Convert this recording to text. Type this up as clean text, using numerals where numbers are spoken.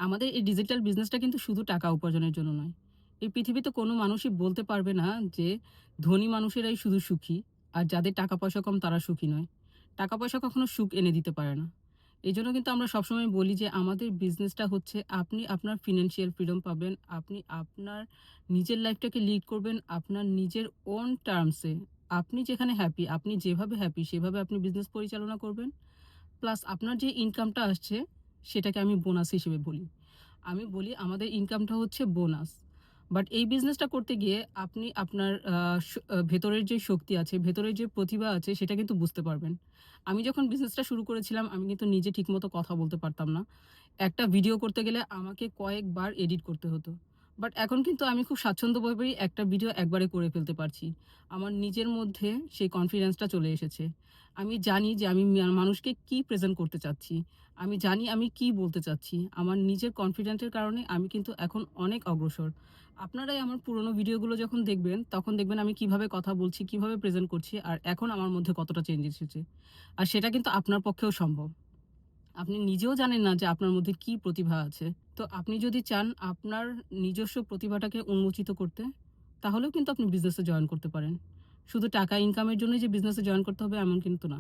আমাদের এই ডিজিটাল বিজনেসটা কিন্তু শুধু টাকা উপার্জনের জন্য নয়। এই পৃথিবীতে কোনো মানুষই বলতে পারবে না যে ধনী মানুষেরাই শুধু সুখী, আর যাদের টাকা পয়সা কম তারা সুখী নয়। টাকা পয়সা কখনো সুখ এনে দিতে পারে না। এজন্য কিন্তু আমরা সবসময় বলি যে আমাদের বিজনেসটা হচ্ছে আপনি আপনার ফিন্যান্সিয়াল ফ্রিডম পাবেন। আপনি আপনার নিজের লাইফটাকে লিড করবেন আপনার নিজের ওন টার্মস এ। আপনি যেখানে হ্যাপি, আপনি যেভাবে হ্যাপি সেভাবে আপনি বিজনেস পরিচালনা করবেন। প্লাস আপনার যে ইনকামটা আসছে সেটাকে আমি বোনাস হিসেবে বলি। আমি বলি আমাদের ইনকামটা হচ্ছে বোনাস। বাট এই বিজনেসটা করতে গিয়ে আপনি আপনার ভেতরের যে শক্তি আছে, ভেতরের যে প্রতিভা আছে সেটা কিন্তু বুঝতে পারবেন। আমি যখন বিজনেসটা শুরু করেছিলাম আমি কিন্তু নিজে ঠিকমতো কথা বলতে পারতাম না। একটা ভিডিও করতে গেলে আমাকে কয়েকবার এডিট করতে হতো। বাট এখন কিন্তু আমি খুব স্বাচ্ছন্দ্যভাবেই একটা ভিডিও একবারে করে ফেলতে পারছি। আমার নিজের মধ্যে সেই কনফিডেন্সটা চলে এসেছে। আমি জানি যে আমি মানুষকে কি প্রেজেন্ট করতে চাচ্ছি। আমি জানি আমি কি বলতে চাচ্ছি। আমার নিজের কনফিডেন্টের কারণে আমি কিন্তু এখন অনেক অগ্রসর। আপনারাই আমার পুরোনো ভিডিওগুলো যখন দেখবেন, তখন দেখবেন আমি কিভাবে কথা বলছি, কিভাবে প্রেজেন্ট করছি আর এখন আমার মধ্যে কতটা চেঞ্জ এসেছে। আর সেটা কিন্তু আপনার পক্ষেও সম্ভব। আপনি নিজেও জানেন না যে আপনার মধ্যে কি প্রতিভা আছে। তো আপনি যদি চান আপনার নিজস্ব প্রতিভাটাকে উন্মোচিত করতে, তাহলেও কিন্তু আপনি বিজনেসে জয়েন করতে পারেন। শুধু টাকা ইনকামের জন্যই যে বিজনেসে জয়েন করতে হবে এমন কিন্তু না।